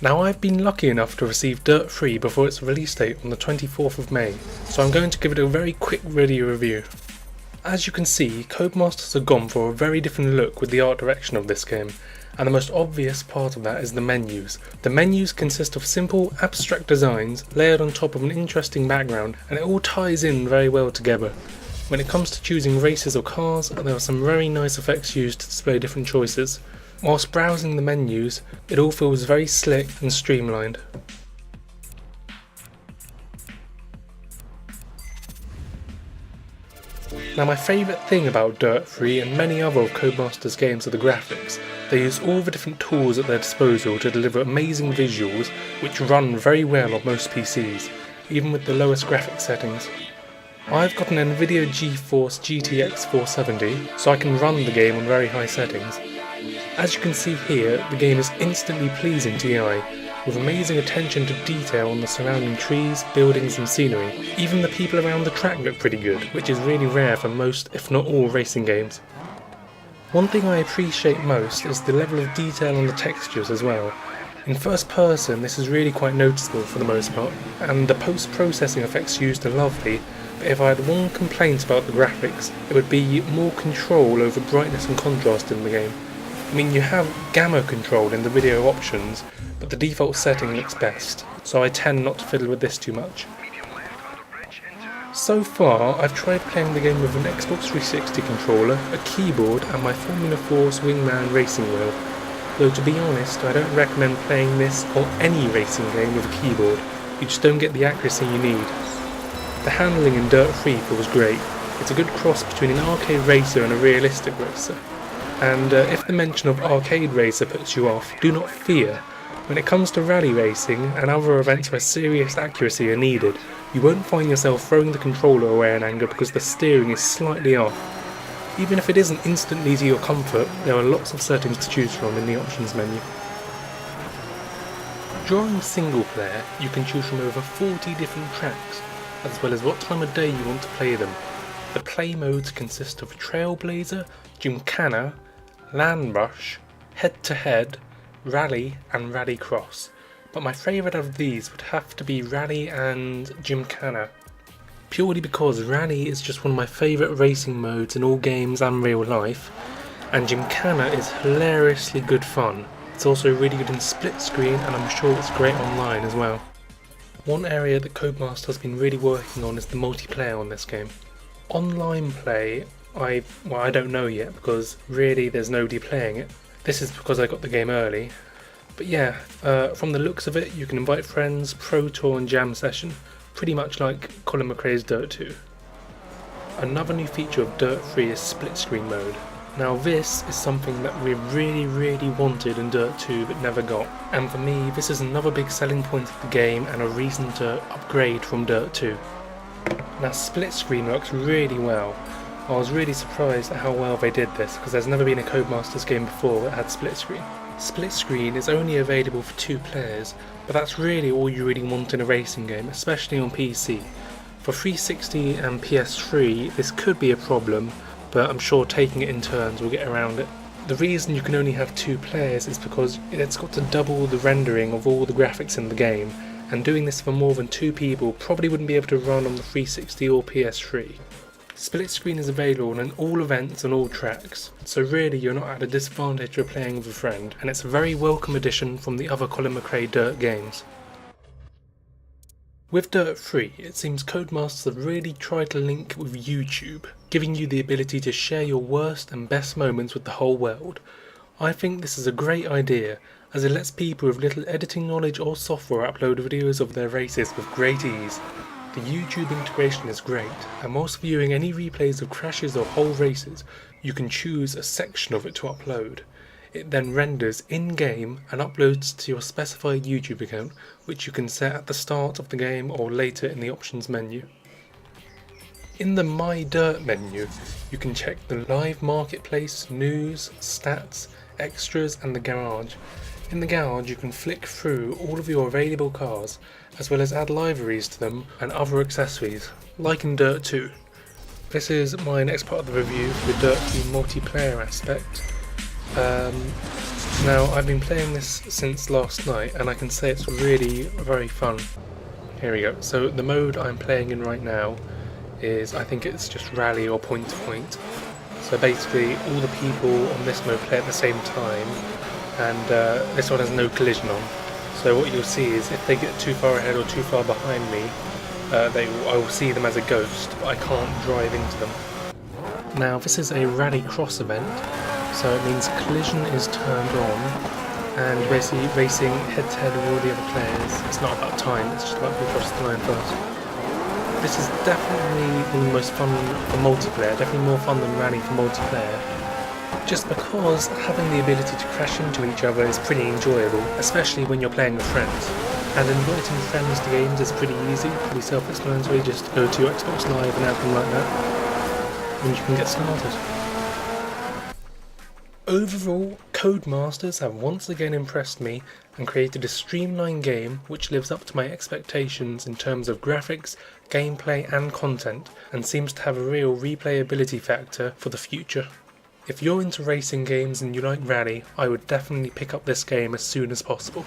Now I've been lucky enough to receive Dirt 3 before its release date on the 24th of May, so I'm going to give it a very quick video review. As you can see, Codemasters have gone for a very different look with the art direction of this game, and the most obvious part of that is the menus. The menus consist of simple, abstract designs layered on top of an interesting background, and it all ties in very well together. When it comes to choosing races or cars, there are some very nice effects used to display different choices. Whilst browsing the menus, it all feels very slick and streamlined. Now my favourite thing about Dirt 3 and many other of Codemasters games are the graphics. They use all the different tools at their disposal to deliver amazing visuals which run very well on most PCs, even with the lowest graphics settings. I've got an Nvidia GeForce GTX 470, so I can run the game on very high settings. As you can see here, the game is instantly pleasing to the eye, with amazing attention to detail on the surrounding trees, buildings and scenery. Even the people around the track look pretty good, which is really rare for most, if not all, racing games. One thing I appreciate most is the level of detail on the textures as well. In first person, this is really quite noticeable for the most part, and the post-processing effects used are lovely, but if I had one complaint about the graphics, it would be more control over brightness and contrast in the game. I mean, you have gamma control in the video options, but the default setting looks best, so I tend not to fiddle with this too much. So far, I've tried playing the game with an Xbox 360 controller, a keyboard and my Formula Force Wingman racing wheel, though to be honest, I don't recommend playing this or any racing game with a keyboard. You just don't get the accuracy you need. The handling in Dirt 3 feels great. It's a good cross between an arcade racer and a realistic racer. And if the mention of arcade racer puts you off, do not fear. When it comes to rally racing and other events where serious accuracy are needed, you won't find yourself throwing the controller away in anger because the steering is slightly off. Even if it isn't instantly to your comfort, there are lots of settings to choose from in the options menu. During single player, you can choose from over 40 different tracks, as well as what time of day you want to play them. The play modes consist of Trailblazer, Gymkhana, Land Rush, Head-to-Head, Rally and Rallycross, but my favourite of these would have to be Rally and Gymkhana, purely because Rally is just one of my favourite racing modes in all games and real life, and Gymkhana is hilariously good fun. It's also really good in split screen and I'm sure it's great online as well. One area that Codemasters has been really working on is the multiplayer on this game. Online play, I don't know yet because really there's nobody playing it. This is because I got the game early. But yeah, from the looks of it, you can invite friends, Pro Tour and Jam Session, pretty much like Colin McRae's Dirt 2. Another new feature of Dirt 3 is split screen mode. Now this is something that we really wanted in Dirt 2 but never got, and for me this is another big selling point of the game and a reason to upgrade from Dirt 2. Now split screen works really well. I was really surprised at how well they did this because there's never been a Codemasters game before that had split screen. Split screen is only available for 2 players, but that's really all you really want in a racing game, especially on PC. For 360 and PS3 this could be a problem, but I'm sure taking it in turns will get around it. The reason you can only have 2 players is because it's got to double the rendering of all the graphics in the game, and doing this for more than 2 people probably wouldn't be able to run on the 360 or PS3. Split screen is available in all events and all tracks, so really you're not at a disadvantage of playing with a friend, and it's a very welcome addition from the other Colin McRae Dirt games. With Dirt 3, it seems Codemasters have really tried to link with YouTube, giving you the ability to share your worst and best moments with the whole world. I think this is a great idea, as it lets people with little editing knowledge or software upload videos of their races with great ease. The YouTube integration is great, and whilst viewing any replays of crashes or whole races, you can choose a section of it to upload. It then renders in-game and uploads to your specified YouTube account, which you can set at the start of the game or later in the options menu. In the My Dirt menu, you can check the live marketplace, news, stats, extras and the garage. In the garage you can flick through all of your available cars, as well as add liveries to them and other accessories, like in Dirt 2. This is my next part of the review for the Dirt 2 multiplayer aspect. Now, I've been playing this since last night, and I can say it's really very fun. Here we go. So the mode I'm playing in right now is, I think it's just rally or point to point. So basically all the people on this mode play at the same time, and this one has no collision on. So what you'll see is if they get too far ahead or too far behind me, I will see them as a ghost, but I can't drive into them. Now this is a rally cross event, so it means collision is turned on, and you're basically racing head to head with all the other players. It's not about time, it's just about who crosses the line first. This is definitely one of the most fun for multiplayer, definitely more fun than rally for multiplayer, just because having the ability to crash into each other is pretty enjoyable, especially when you're playing with friends. And inviting friends to games is pretty easy, pretty self-explanatory, just go to your Xbox Live and everything like that, and you can get started. Overall, Codemasters have once again impressed me and created a streamlined game which lives up to my expectations in terms of graphics, gameplay and content, and seems to have a real replayability factor for the future. If you're into racing games and you like rally, I would definitely pick up this game as soon as possible.